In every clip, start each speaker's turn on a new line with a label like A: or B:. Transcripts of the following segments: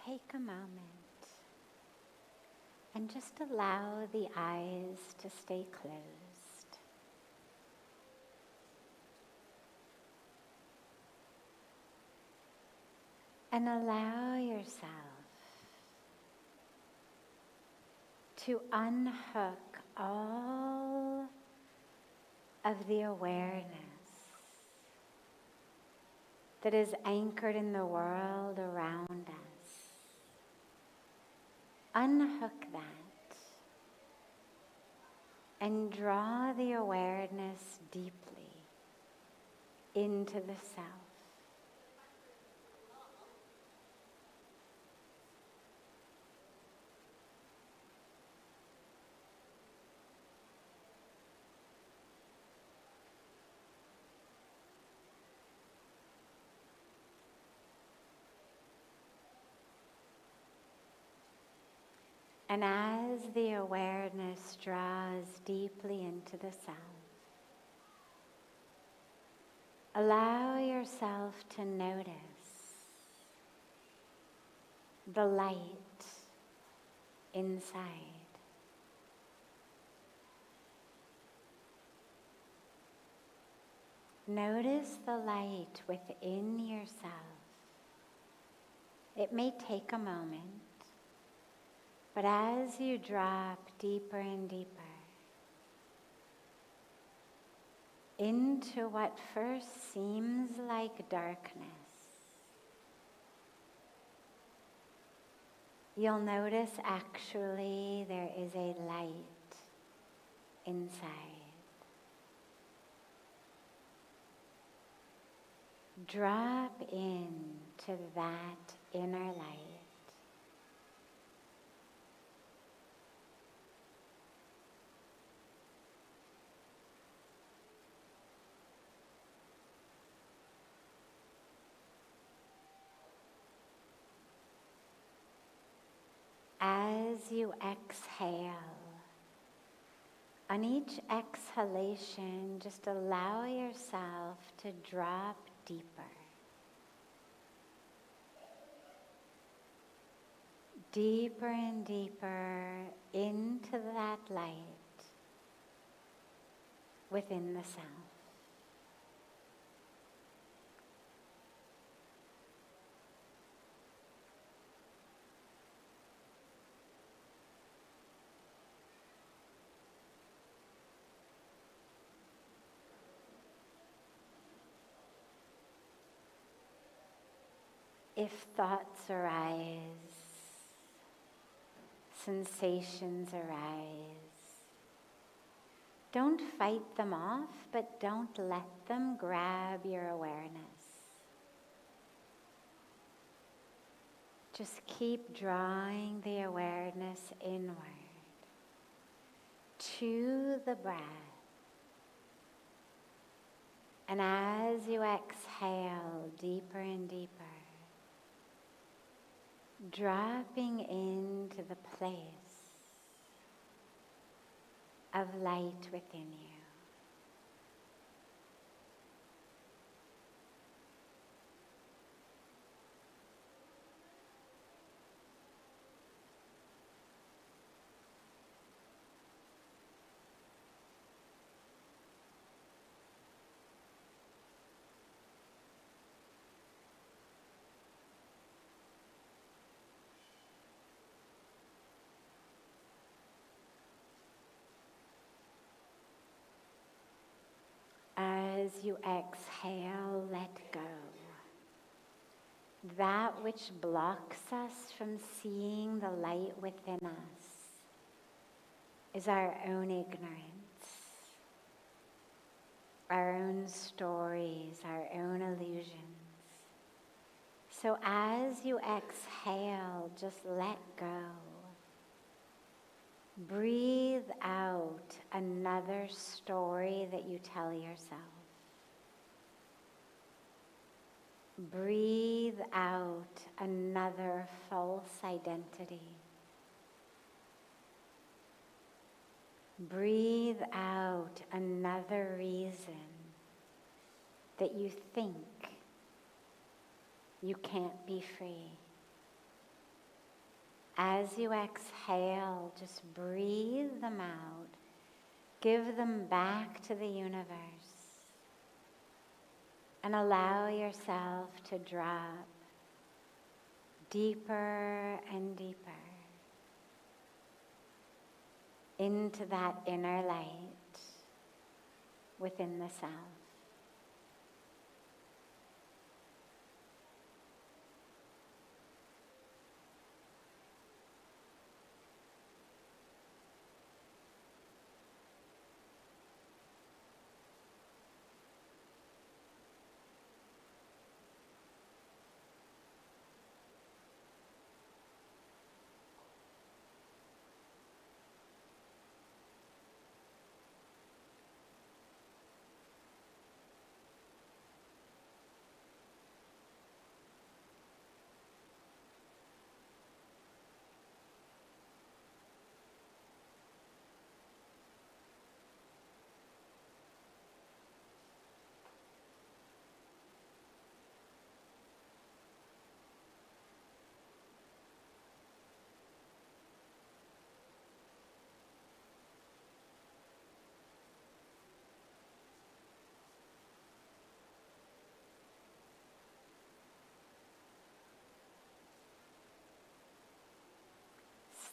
A: take a moment and just allow the eyes to stay closed. And allow yourself to unhook all of the awareness that is anchored in the world around us. Unhook that and draw the awareness deeply into the self. And as the awareness draws deeply into the self, allow yourself to notice the light inside. Notice the light within yourself. It may take a moment, but as you drop deeper and deeper into what first seems like darkness, you'll notice actually there is a light inside. Drop into that inner light. As you exhale, on each exhalation, just allow yourself to drop deeper. Deeper and deeper into that light within the self. If thoughts arise, sensations arise, don't fight them off, but don't let them grab your awareness. Just keep drawing the awareness inward to the breath. And as you exhale deeper and deeper, dropping into the place of light within you. As you exhale, let go. That which blocks us from seeing the light within us is our own ignorance, our own stories, our own illusions. So as you exhale, just let go. Breathe out another story that you tell yourself. Breathe out another false identity. Breathe out another reason that you think you can't be free. As you exhale, just breathe them out. Give them back to the universe. And allow yourself to drop deeper and deeper into that inner light within the self.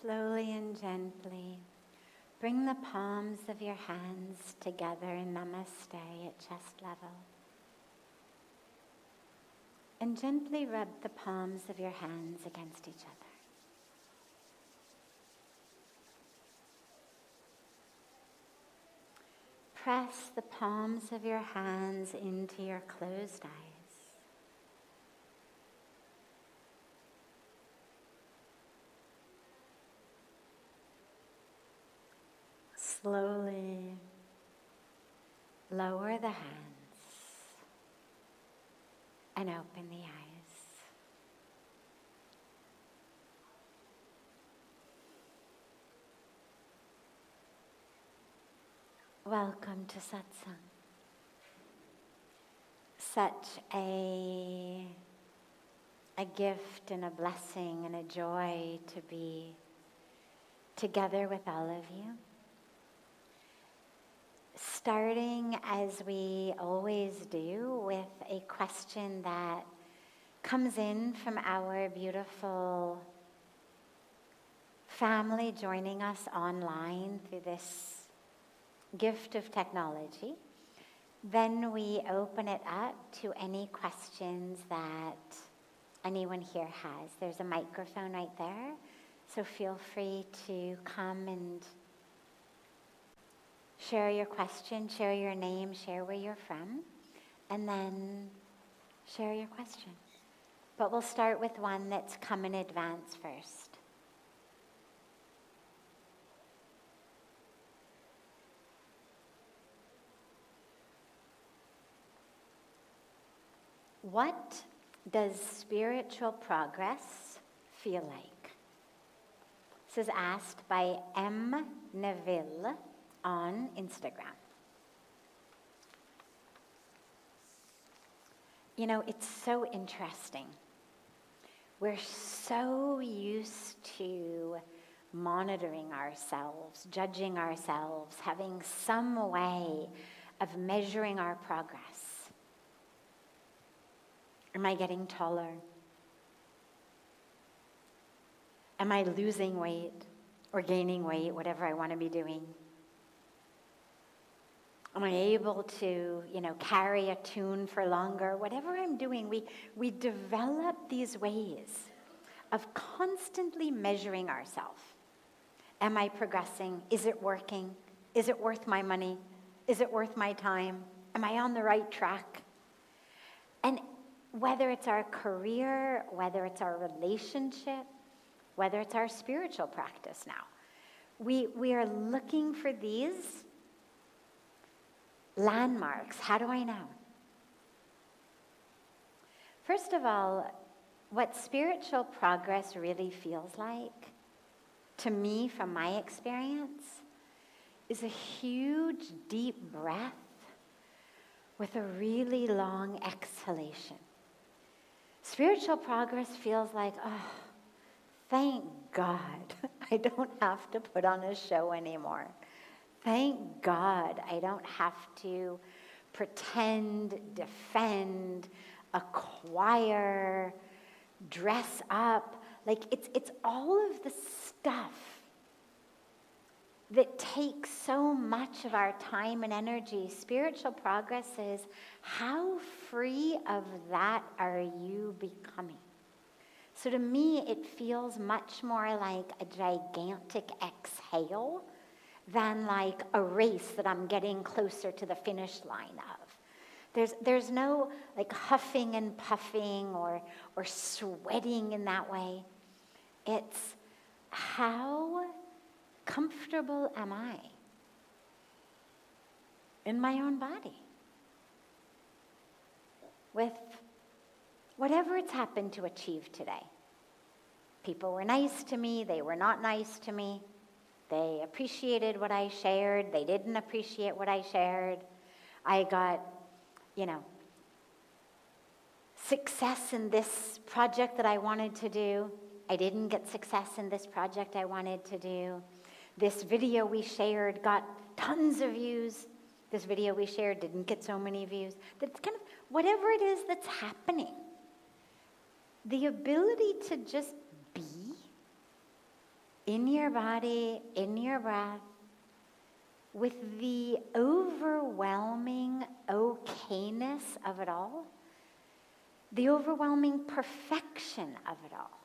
A: Slowly and gently, bring the palms of your hands together in Namaste at chest level. And gently rub the palms of your hands against each other. Press the palms of your hands into your closed eyes. Slowly lower the hands and open the eyes. Welcome to Satsang. Such a gift and a blessing and a joy to be together with all of you. Starting as we always do with a question that comes in from our beautiful family joining us online through this gift of technology. Then we open it up to any questions that anyone here has. There's a microphone right there, so feel free to come and share your question, share your name, share where you're from, and then share your question. But we'll start with one that's come in advance first. What does spiritual progress feel like? This is asked by M. Neville on Instagram. You know, it's so interesting. We're so used to monitoring ourselves, judging ourselves, having some way of measuring our progress. Am I getting taller? Am I losing weight or gaining weight, whatever I want to be doing? Am I able to, carry a tune for longer? Whatever I'm doing, we develop these ways of constantly measuring ourselves. Am I progressing? Is it working? Is it worth my money? Is it worth my time? Am I on the right track? And whether it's our career, whether it's our relationship, whether it's our spiritual practice now, we are looking for these landmarks. How do I know? First of all, what spiritual progress really feels like, to me, from my experience, is a huge, deep breath with a really long exhalation. Spiritual progress feels like, oh, thank God I don't have to put on a show anymore. Thank God I don't have to pretend, defend, acquire, dress up. Like it's all of the stuff that takes so much of our time and energy. Spiritual progress is, how free of that are you becoming? So to me, it feels much more like a gigantic exhale than like a race that I'm getting closer to the finish line of. There's no like huffing and puffing or sweating in that way. It's, how comfortable am I in my own body with whatever it's happened to achieve today? People were nice to me, they were not nice to me. They appreciated what I shared, they didn't appreciate what I shared. I got, success in this project that I wanted to do. I didn't get success in this project I wanted to do. This video we shared got tons of views. This video we shared didn't get so many views. That's kind of whatever it is that's happening. The ability to just be in your body, in your breath, with the overwhelming okayness of it all, the overwhelming perfection of it all,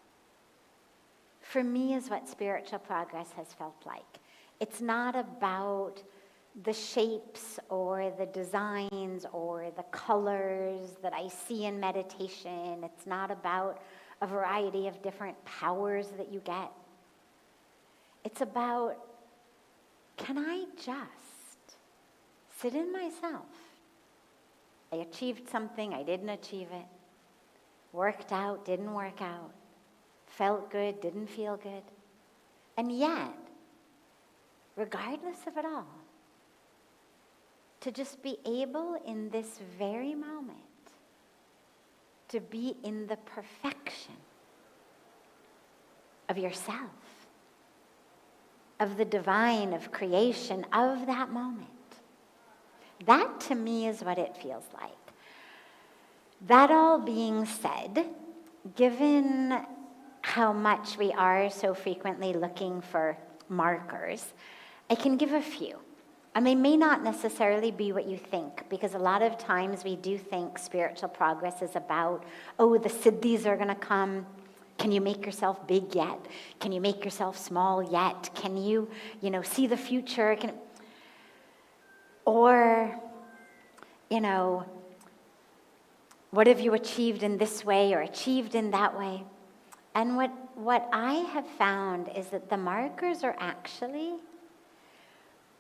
A: for me is what spiritual progress has felt like. It's not about the shapes or the designs or the colors that I see in meditation. It's not about a variety of different powers that you get. It's about, can I just sit in myself? I achieved something, I didn't achieve it. Worked out, didn't work out. Felt good, didn't feel good. And yet, regardless of it all, to just be able in this very moment to be in the perfection of yourself, of the divine, of creation, of that moment. That to me is what it feels like. That all being said, given how much we are so frequently looking for markers, I can give a few. And they may not necessarily be what you think, because a lot of times we do think spiritual progress is about, oh, the siddhis are going to come. Can you make yourself big yet? Can you make yourself small yet? Can you, see the future? Or, what have you achieved in this way or achieved in that way? And what I have found is that the markers are actually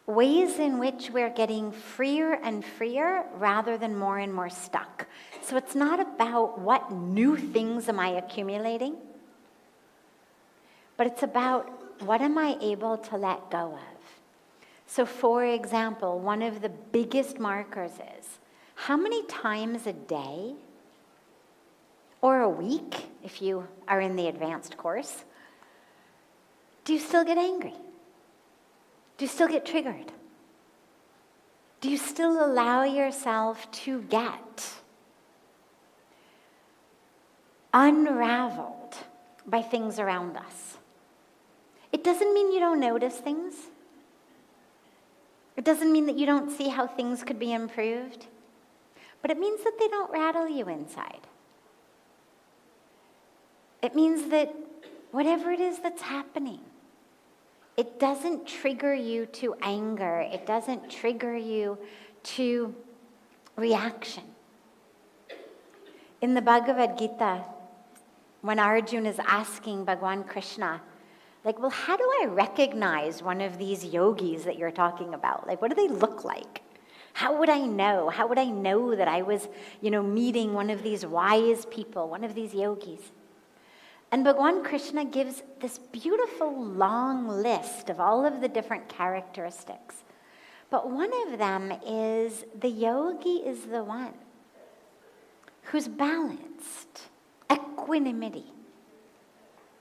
A: ways in which we're getting freer and freer rather than more and more stuck. So it's not about what new things am I accumulating, but it's about what am I able to let go of. So for example, one of the biggest markers is, how many times a day or a week, if you are in the advanced course, do you still get angry? Do you still get triggered? Do you still allow yourself to get unraveled by things around us? It doesn't mean you don't notice things. It doesn't mean that you don't see how things could be improved. But it means that they don't rattle you inside. It means that whatever it is that's happening, it doesn't trigger you to anger. It doesn't trigger you to reaction. In the Bhagavad Gita, when Arjuna is asking Bhagwan Krishna, well, how do I recognize one of these yogis that you're talking about? What do they look like? How would I know? How would I know that I was, meeting one of these wise people, one of these yogis? And Bhagwan Krishna gives this beautiful long list of all of the different characteristics. But one of them is the yogi is the one who's balanced, equanimity,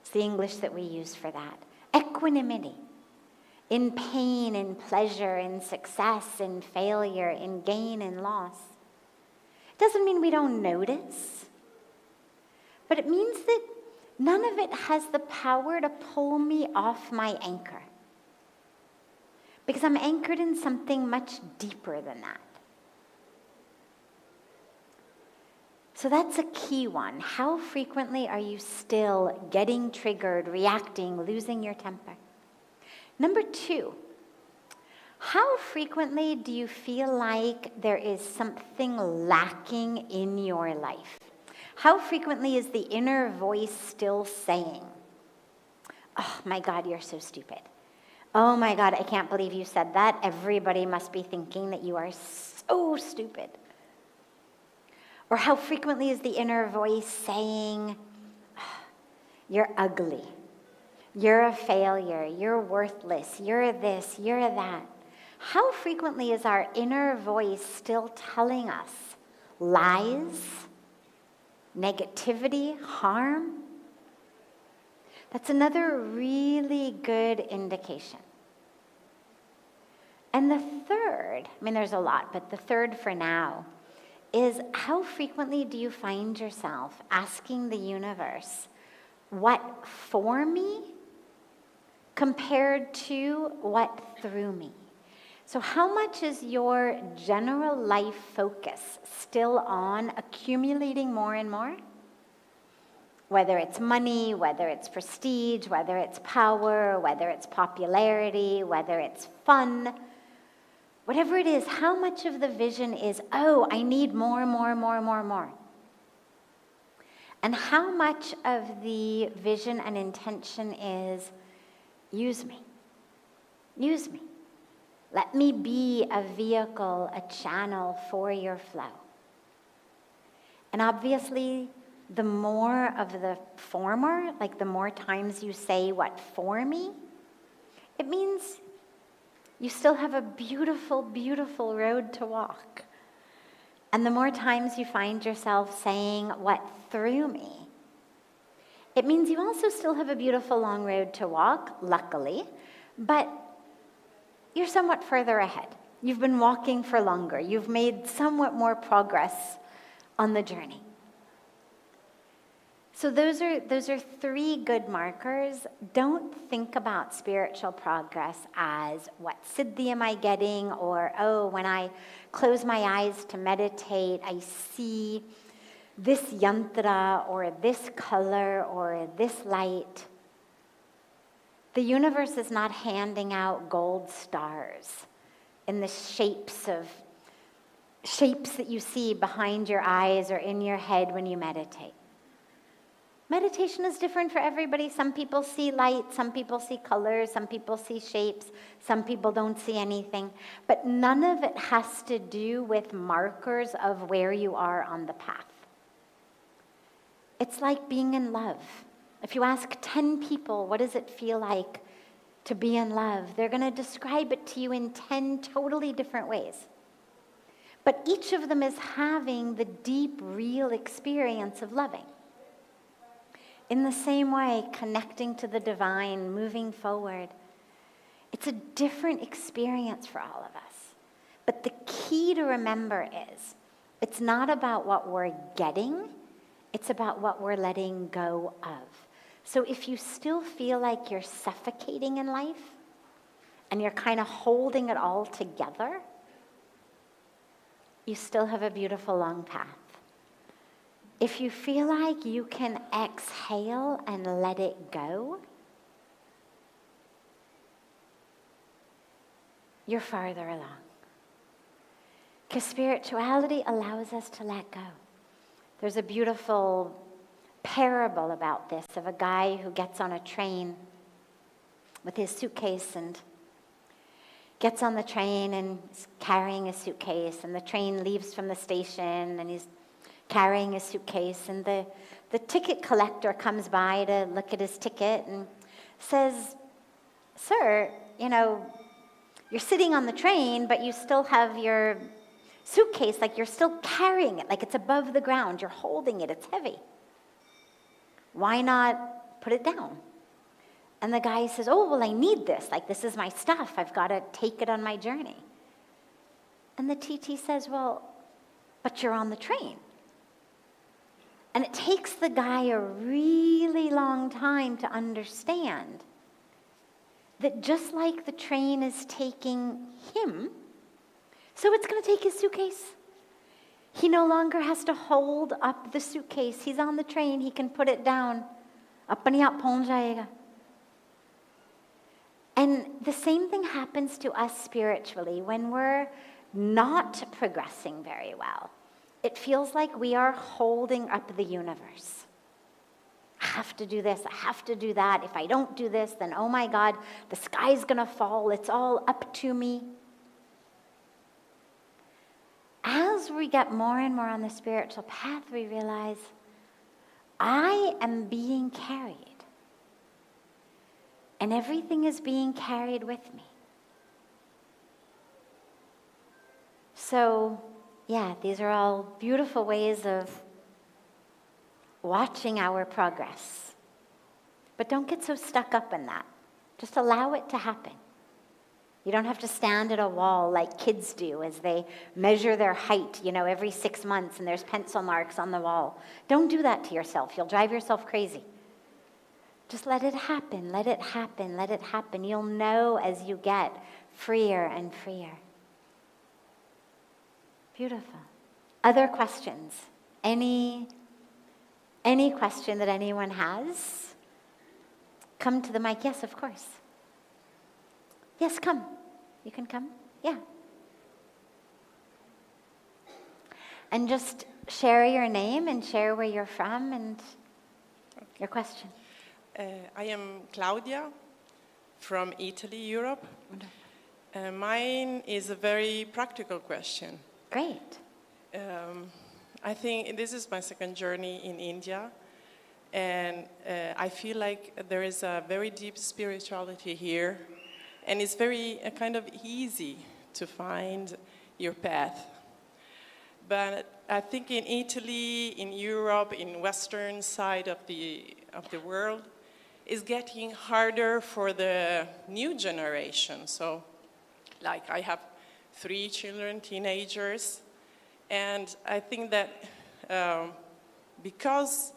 A: It's the English that we use for that. Equanimity. In pain, in pleasure, in success, in failure, in gain and loss. It doesn't mean we don't notice, but it means that none of it has the power to pull me off my anchor. Because I'm anchored in something much deeper than that. So that's a key one. How frequently are you still getting triggered, reacting, losing your temper? Number 2, how frequently do you feel like there is something lacking in your life? How frequently is the inner voice still saying, "Oh my God, you're so stupid. Oh my God, I can't believe you said that. Everybody must be thinking that you are so stupid." Or how frequently is the inner voice saying, "Oh, you're ugly. You're a failure. You're worthless. You're this. You're that." How frequently is our inner voice still telling us lies, negativity, harm? That's another really good indication. And the third, there's a lot, but the third for now, is how frequently do you find yourself asking the universe, what for me compared to what through me? So how much is your general life focus still on accumulating more and more? Whether it's money, whether it's prestige, whether it's power, whether it's popularity, whether it's fun, whatever it is, how much of the vision is, oh, I need more. And how much of the vision and intention is, use me. Use me. Let me be a vehicle, a channel for your flow. And obviously, the more of the former, like the more times you say what for me, it means you still have a beautiful, beautiful road to walk. And the more times you find yourself saying what through me, it means you also still have a beautiful long road to walk, luckily, but you're somewhat further ahead. You've been walking for longer. You've made somewhat more progress on the journey. So those are 3 good markers. Don't think about spiritual progress as what siddhi am I getting, or, oh, when I close my eyes to meditate, I see this yantra or this color or this light. The universe is not handing out gold stars in the shapes that you see behind your eyes or in your head when you meditate. Meditation is different for everybody. Some people see light, some people see colors, some people see shapes, some people don't see anything. But none of it has to do with markers of where you are on the path. It's like being in love. If you ask 10 people, what does it feel like to be in love? They're going to describe it to you in 10 totally different ways. But each of them is having the deep, real experience of loving. In the same way, connecting to the divine, moving forward, it's a different experience for all of us. But the key to remember is, it's not about what we're getting, it's about what we're letting go of. So if you still feel like you're suffocating in life, and you're kind of holding it all together, you still have a beautiful long path. If you feel like you can exhale and let it go, you're farther along. Because spirituality allows us to let go. There's a beautiful parable about this of a guy who gets on a train with his suitcase and gets on the train and is carrying his suitcase, and the train leaves from the station and he's carrying his suitcase, and the ticket collector comes by to look at his ticket and says, "Sir, you're sitting on the train, but you still have your suitcase, like you're still carrying it, like it's above the ground, you're holding it, it's heavy. Why not put it down. And the guy says, oh, well, I need this. Like, this is my stuff. I've got to take it on my journey. And the TT says, well, but you're on the train. And it takes the guy a really long time to understand that just like the train is taking him, so it's going to take his suitcase. He no longer has to hold up the suitcase. He's on the train. He can put it down. Apne aap pahunch jayega. And the same thing happens to us spiritually when we're not progressing very well. It feels like we are holding up the universe. I have to do this, I have to do that. If I don't do this, then oh my God, the sky's gonna fall. It's all up to me. As we get more and more on the spiritual path, we realize I am being carried. And everything is being carried with me. So, yeah, these are all beautiful ways of watching our progress. But don't get so stuck up in that. Just allow it to happen. You don't have to stand at a wall like kids do as they measure their height, every 6 months, and there's pencil marks on the wall. Don't do that to yourself. You'll drive yourself crazy. Just let it happen, let it happen, let it happen. You'll know as you get freer and freer. Beautiful. Other questions? Any question that anyone has? Come to the mic. Yes, of course. Yes, come. You can come. Yeah. And just share your name and share where you're from and your question.
B: I am Claudia from Italy, Europe. Mine is a very practical question.
A: Great.
B: I think this is my second journey in India, and I feel like there is a very deep spirituality here, and it's very kind of easy to find your path. But I think in Italy, in Europe, in Western side of the world, it's getting harder for the new generation. So, like I have 3 children, teenagers, and I think that because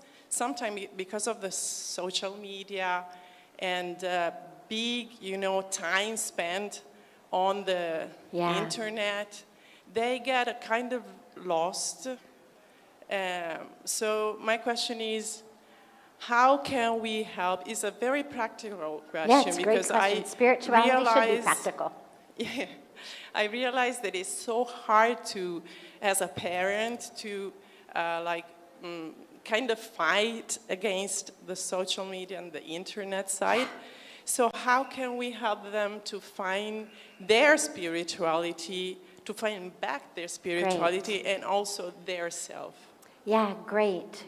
B: of the social media and big, time spent on the internet, they get a kind of lost. So my question is, how can we help? It's a very practical question.
A: Yeah, it's a great question. Spirituality should be practical.
B: Yeah, I realize that it's so hard to, as a parent, to kind of fight against the social media and the internet side. So how can we help them to find their spirituality, to find back their spirituality and also their self?
A: Yeah, great.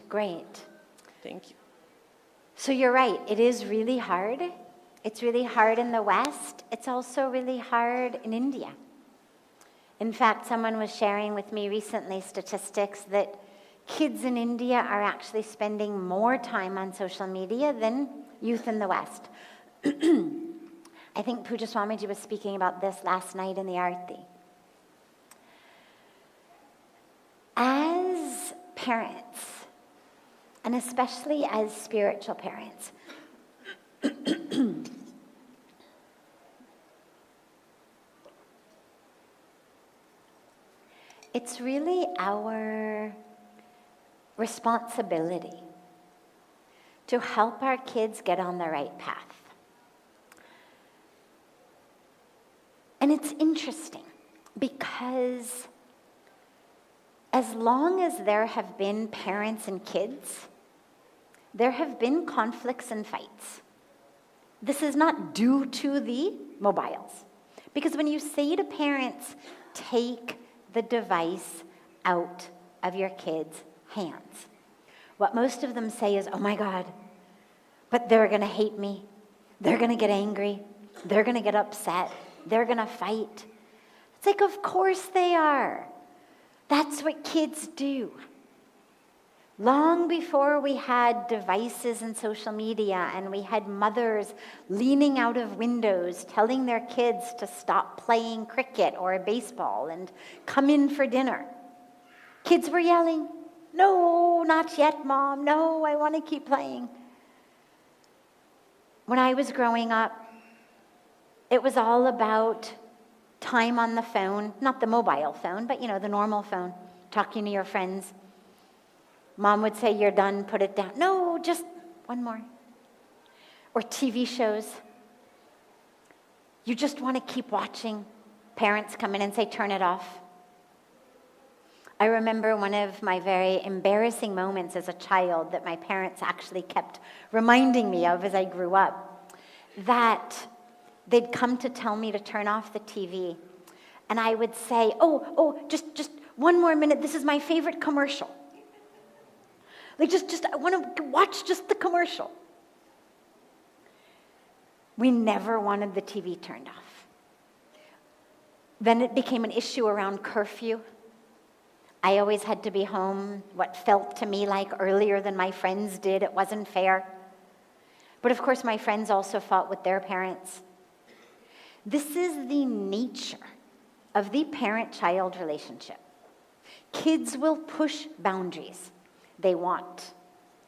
B: Thank you.
A: So you're right, it is really hard. It's really hard in the West. It's also really hard in India. In fact, someone was sharing with me recently statistics that kids in India are actually spending more time on social media than youth in the West. I think Pujya Swamiji was speaking about this last night in the Aarti. As parents, and especially as spiritual parents, it's really our responsibility to help our kids get on the right path. And it's interesting because as long as there have been parents and kids, there have been conflicts and fights. This is not due to the mobiles. Because when you say to parents, take the device out of your kids' hands, what most of them say is, oh my God, but they're going to hate me. They're going to get angry. They're going to get upset. They're going to fight. It's like, of course they are. That's what kids do. Long before we had devices and social media, and we had mothers leaning out of windows telling their kids to stop playing cricket or baseball and come in for dinner. Kids were yelling, "No, not yet, Mom. No, I want to keep playing." When I was growing up, it was all about time on the phone, not the mobile phone, but the normal phone, talking to your friends. Mom would say, "You're done, put it down." "No, just one more." Or TV shows. You just want to keep watching. Parents come in and say, "Turn it off." I remember one of my very embarrassing moments as a child that my parents actually kept reminding me of as I grew up, that they'd come to tell me to turn off the TV. And I would say, just 1 more minute. This is my favorite commercial. Like, I want to watch just the commercial. We never wanted the TV turned off. Then it became an issue around curfew. I always had to be home what felt to me like earlier than my friends did. It wasn't fair. But of course, my friends also fought with their parents. This is the nature of the parent-child relationship. Kids will push boundaries. They want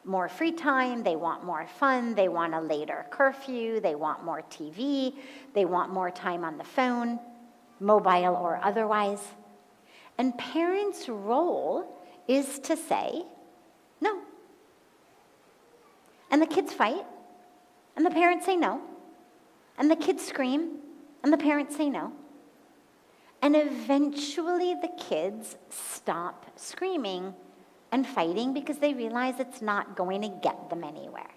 A: more free time, they want more fun, they want a later curfew, they want more TV, they want more time on the phone, mobile or otherwise. And parents' role is to say no. And the kids fight, and the parents say no. And the kids scream, and the parents say no. And eventually the kids stop screaming and fighting because they realize it's not going to get them anywhere.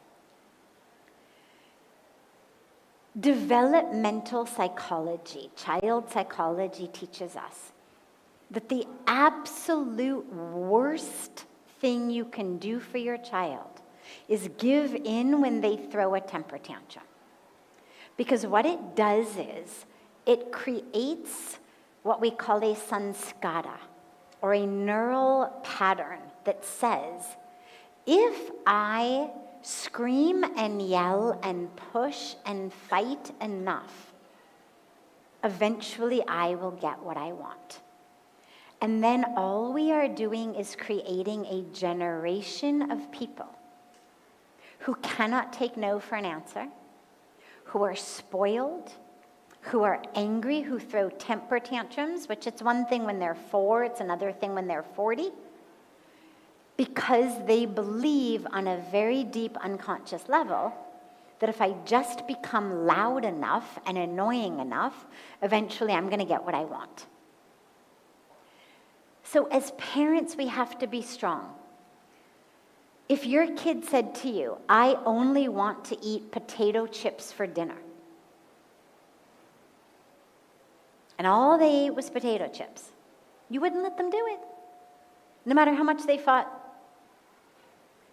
A: Developmental psychology, child psychology, teaches us that the absolute worst thing you can do for your child is give in when they throw a temper tantrum. Because what it does is it creates what we call a sanskara, or a neural pattern that says, if I scream and yell and push and fight enough, eventually I will get what I want. And then all we are doing is creating a generation of people who cannot take no for an answer, who are spoiled, who are angry, who throw temper tantrums, which it's one thing when they're 4, it's another thing when they're 40, because they believe on a very deep unconscious level that if I just become loud enough and annoying enough, eventually I'm going to get what I want. So as parents, we have to be strong. If your kid said to you, "I only want to eat potato chips for dinner," and all they ate was potato chips, you wouldn't let them do it, no matter how much they fought.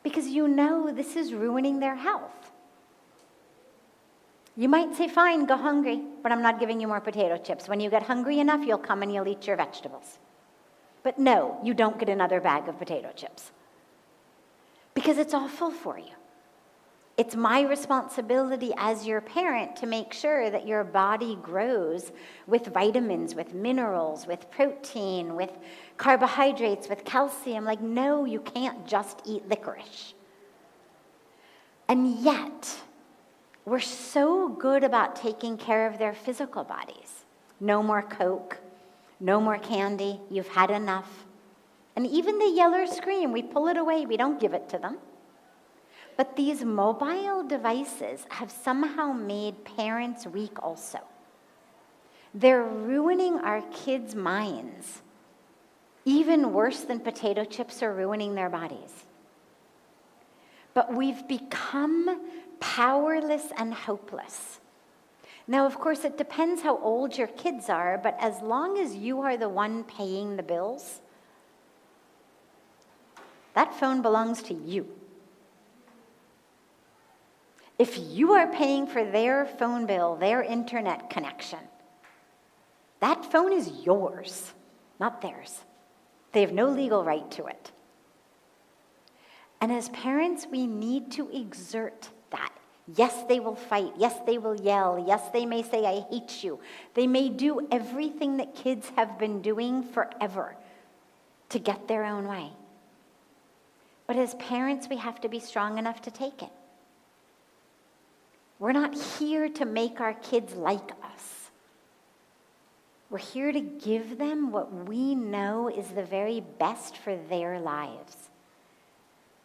A: Because you know this is ruining their health. You might say, "Fine, go hungry, but I'm not giving you more potato chips. When you get hungry enough, you'll come and you'll eat your vegetables." But no, you don't get another bag of potato chips. Because it's awful for you. It's my responsibility as your parent to make sure that your body grows with vitamins, with minerals, with protein, with carbohydrates, with calcium. Like, no, you can't just eat licorice. And yet, we're so good about taking care of their physical bodies. No more Coke, no more candy, you've had enough. And even the yell or scream, we pull it away, we don't give it to them. But these mobile devices have somehow made parents weak also. They're ruining our kids' minds, even worse than potato chips are ruining their bodies. But we've become powerless and hopeless. Now, of course, it depends how old your kids are, but as long as you are the one paying the bills, that phone belongs to you. If you are paying for their phone bill, their internet connection, that phone is yours, not theirs. They have no legal right to it. And as parents, we need to exert that. Yes, they will fight. Yes, they will yell. Yes, they may say, I hate you. They may do everything that kids have been doing forever to get their own way. But as parents, we have to be strong enough to take it. We're not here to make our kids like us. We're here to give them what we know is the very best for their lives.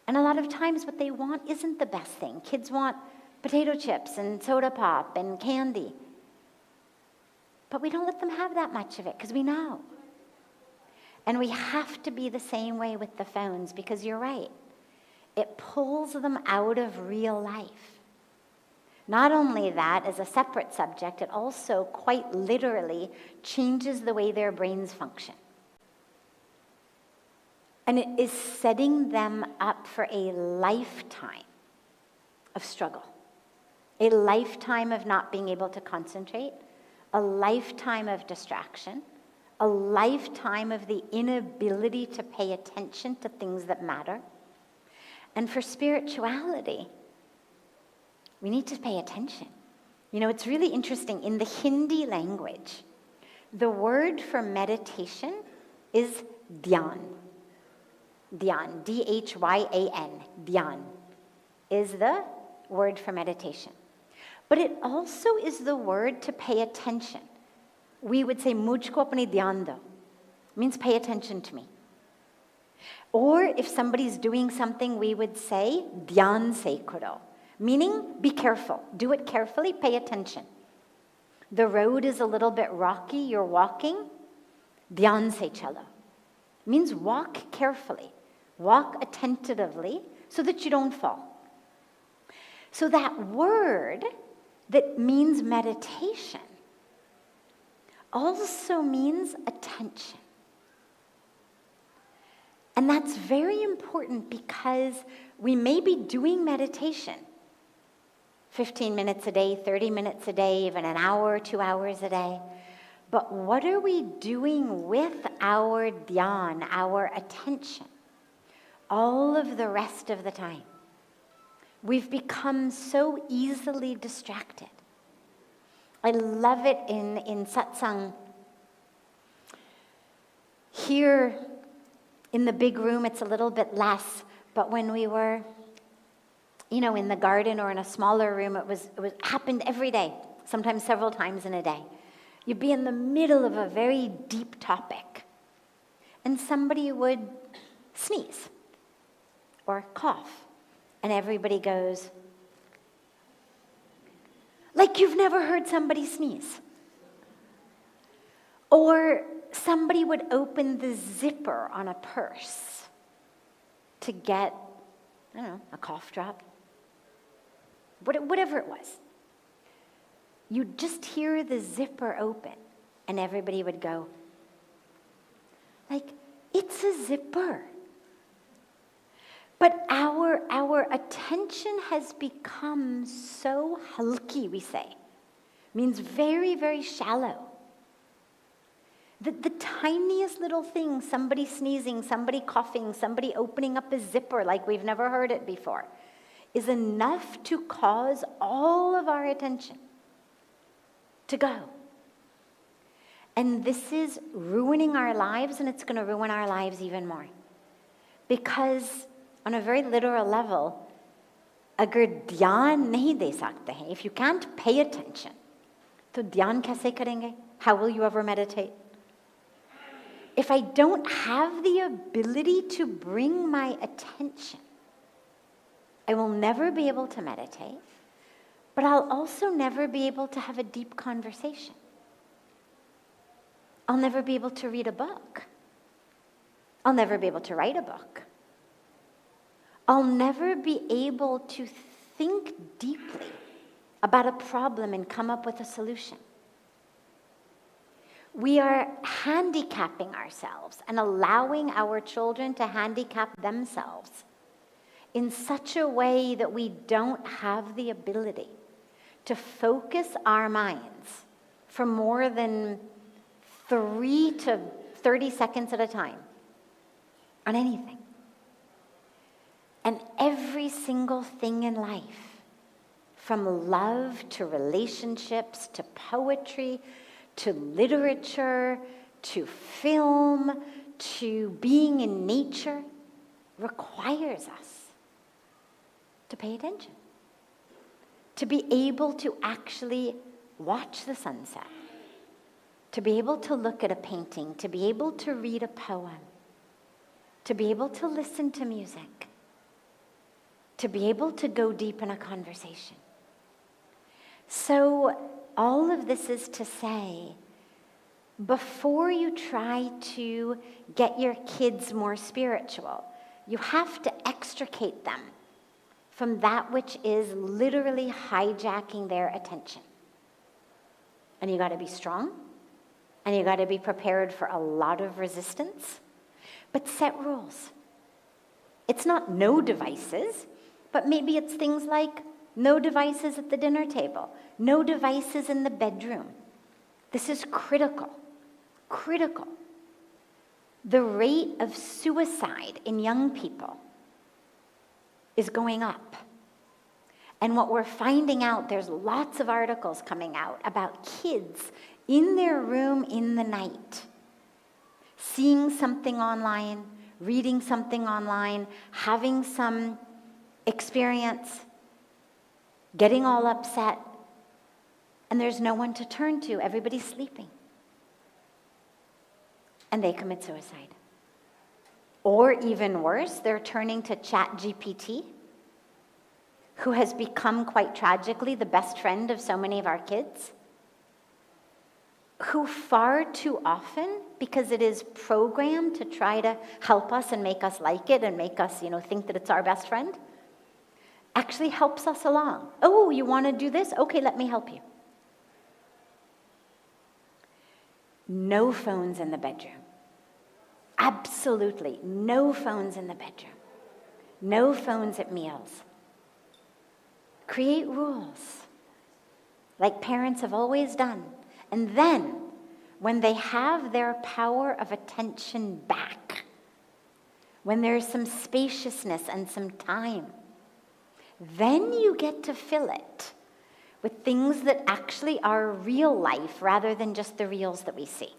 A: And a lot of times what they want isn't the best thing. Kids want potato chips and soda pop and candy. But we don't let them have that much of it because we know. And we have to be the same way with the phones because you're right. It pulls them out of real life. Not only that, as a separate subject, it also quite literally changes the way their brains function. And it is setting them up for a lifetime of struggle. A lifetime of not being able to concentrate, a lifetime of distraction, a lifetime of the inability to pay attention to things that matter. And for spirituality, we need to pay attention. You know, it's really interesting. In the Hindi language, the word for meditation is dhyan. Dhyan, D-H-Y-A-N, dhyan, is the word for meditation. But it also is the word to pay attention. We would say, mujhko apne dhyan do. Means pay attention to me. Or if somebody's doing something, we would say, dhyan se karo. Meaning, be careful. Do it carefully, pay attention. The road is a little bit rocky, you're walking, dhyan se chalo. Means walk carefully. Walk attentively so that you don't fall. So that word that means meditation also means attention. And that's very important because we may be doing meditation 15 minutes a day, 30 minutes a day, even an hour, 2 hours a day. But what are we doing with our dhyan, our attention, all of the rest of the time? We've become so easily distracted. I love it in satsang. Here in the big room, it's a little bit less, but when we were, in the garden or in a smaller room, it happened every day, sometimes several times in a day. You'd be in the middle of a very deep topic, and somebody would sneeze or cough, and everybody goes, like you've never heard somebody sneeze. Or somebody would open the zipper on a purse to get, a cough drop, whatever it was. You'd just hear the zipper open, and everybody would go, like, it's a zipper. But our attention has become so halki, we say. Means very, very shallow. The tiniest little thing, somebody sneezing, somebody coughing, somebody opening up a zipper like we've never heard it before, is enough to cause all of our attention to go. And this is ruining our lives, and it's going to ruin our lives even more. Because on a very literal level, agar dhyan nahi de sakte hain, if you can't pay attention, to dhyan kaise karenge? How will you ever meditate? If I don't have the ability to bring my attention, I will never be able to meditate, but I'll also never be able to have a deep conversation. I'll never be able to read a book. I'll never be able to write a book. I'll never be able to think deeply about a problem and come up with a solution. We are handicapping ourselves and allowing our children to handicap themselves in such a way that we don't have the ability to focus our minds for more than 3 to 30 seconds at a time on anything. And every single thing in life, from love to relationships to poetry to literature to film to being in nature, requires us to pay attention, to be able to actually watch the sunset, to be able to look at a painting, to be able to read a poem, to be able to listen to music, to be able to go deep in a conversation. So all of this is to say, before you try to get your kids more spiritual, you have to extricate them from that which is literally hijacking their attention. And you got to be strong, and you got to be prepared for a lot of resistance, but set rules. It's not no devices, but maybe it's things like no devices at the dinner table, no devices in the bedroom. This is critical. Critical. The rate of suicide in young people is going up. And what we're finding out, there's lots of articles coming out about kids in their room in the night, seeing something online, reading something online, having some experience, getting all upset, and there's no one to turn to. Everybody's sleeping. And they commit suicide. Or even worse, they're turning to ChatGPT, who has become quite tragically the best friend of so many of our kids, who far too often, because it is programmed to try to help us and make us like it and make us, think that it's our best friend, actually helps us along. Oh, you want to do this? Okay, let me help you. No phones in the bedroom. Absolutely no phones in the bedroom. No phones at meals. Create rules, like parents have always done. And then, when they have their power of attention back, when there's some spaciousness and some time, then you get to fill it with things that actually are real life rather than just the reels that we see.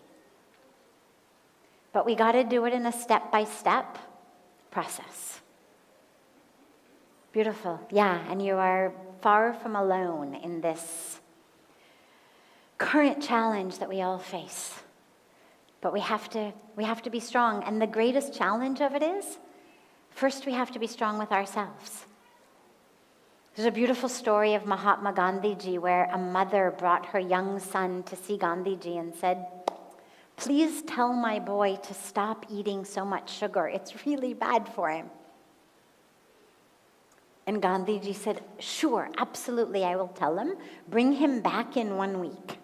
A: But we got to do it in a step-by-step process. Beautiful. Yeah, and you are far from alone in this current challenge that we all face. But we have to be strong. And the greatest challenge of it is, first we have to be strong with ourselves. There's a beautiful story of Mahatma Gandhiji where a mother brought her young son to see Gandhiji and said, "Please tell my boy to stop eating so much sugar. It's really bad for him." And Gandhiji said, "Sure, absolutely, I will tell him. Bring him back in 1 week."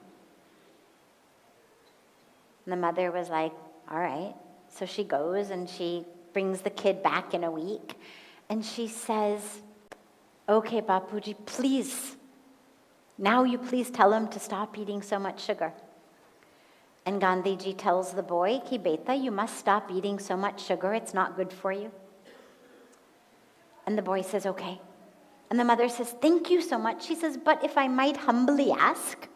A: And the mother was like, "All right." So she goes and she brings the kid back in a week. And she says, "Okay, Bapuji, please, now you please tell him to stop eating so much sugar." And Gandhiji tells the boy, "Ki beta, you must stop eating so much sugar. It's not good for you." And the boy says, "Okay." And the mother says, "Thank you so much." She says, "But if I might humbly ask,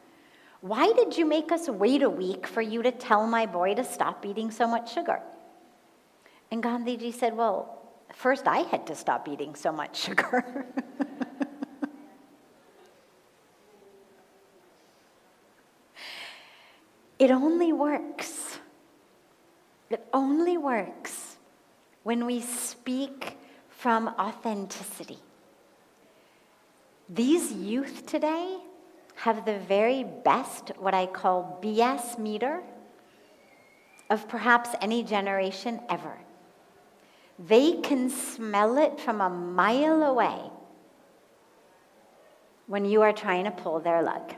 A: why did you make us wait a week for you to tell my boy to stop eating so much sugar?" And Gandhiji said, "Well, first I had to stop eating so much sugar." It only works. It only works when we speak from authenticity. These youth today have the very best, what I call BS meter, of perhaps any generation ever. They can smell it from a mile away when you are trying to pull their lug.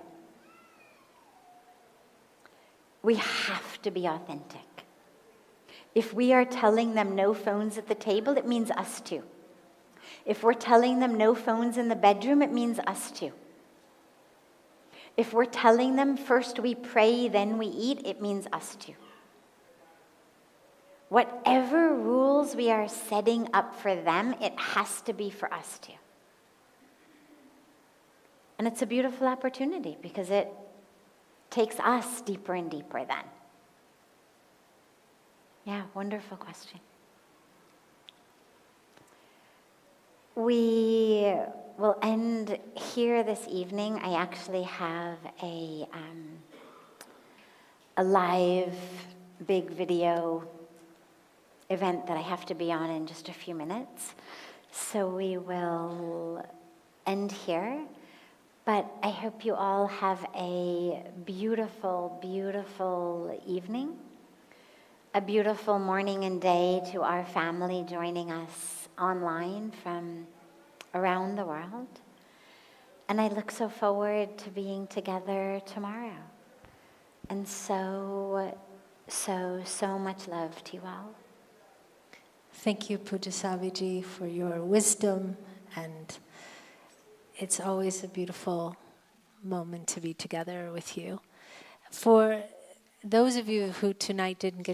A: We have to be authentic. If we are telling them no phones at the table, it means us too. If we're telling them no phones in the bedroom, it means us too. If we're telling them first we pray, then we eat, it means us too. Whatever rules we are setting up for them, it has to be for us too. And it's a beautiful opportunity because it takes us deeper and deeper then. Yeah, wonderful question. We will end here this evening. I actually have a live big video event that I have to be on in just a few minutes. So we will end here. But I hope you all have a beautiful, beautiful evening, a beautiful morning and day to our family joining us online from around the world. And I look so forward to being together tomorrow. And so much love to you all.
C: Thank you, Pujya Sadhviji, for your wisdom, and it's always a beautiful moment to be together with you. For those of you who tonight didn't get